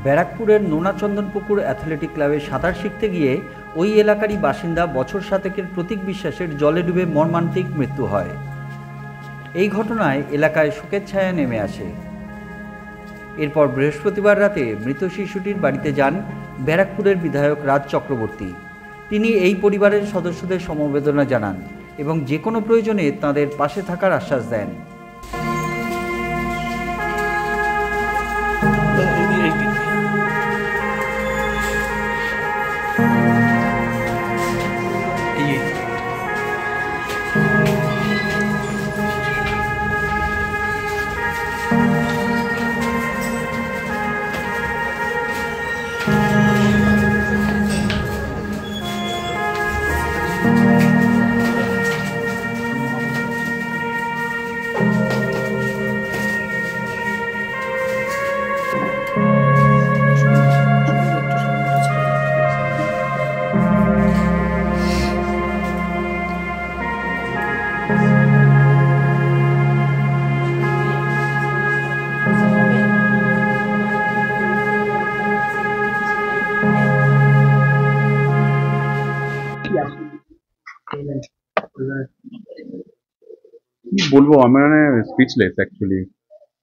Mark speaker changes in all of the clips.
Speaker 1: ব্যারাকপুরের নোনাচন্দনপুকুর অ্যাথলেটিক ক্লাবে সাঁতার শিখতে গিয়ে ওই এলাকারই বাসিন্দা বছর সাতেকের প্রতীক বিশ্বাসের জলে ডুবে মর্মান্তিক মৃত্যু হয়। এই ঘটনায় এলাকায় শোকের ছায়া নেমে আসে। এরপর বৃহস্পতিবার রাতে মৃত শিশুটির বাড়িতে যান ব্যারাকপুরের বিধায়ক রাজ চক্রবর্তী। তিনি এই পরিবারের সদস্যদের সমবেদনা জানান এবং যে কোনো প্রয়োজনে তাঁদের পাশে থাকার আশ্বাস দেন।
Speaker 2: কি বলবো, আমি মানে স্পিচলেস অ্যাকচুয়ালি।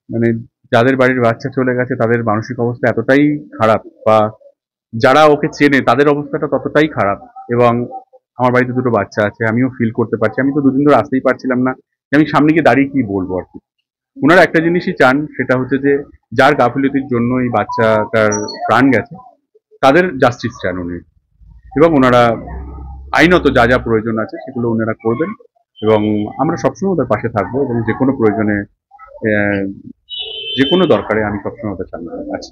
Speaker 2: মানে যাদের বাড়ির বাচ্চা চলে গেছে তাদের মানসিক অবস্থা এতটাই খারাপ, বা যারা ওকে চেনে তাদের অবস্থাটা ততটাই খারাপ। এবং আমার বাড়িতে দুটো বাচ্চা আছে, আমিও ফিল করতে পারছি। আমি তো দুদিন ধরে আসতেই পারছিলাম না যে আমি সামনে গিয়ে দাঁড়িয়ে কি বলবো আর কি। ওনারা একটা জিনিসই চান, সেটা হচ্ছে যে যার গাফিলতির জন্য এই বাচ্চাটার প্রাণ গেছে তাদের জাস্টিস চান উনি, এবং ওনারা আইনত যা যা প্রয়োজন আছে সেগুলো ওনারা করবেন। এবং আমরা সবসময় ওদের পাশে থাকবো, এবং যে কোনো প্রয়োজনে যে কোনো দরকারে আমি সবসময় ওদের সামনে আছি।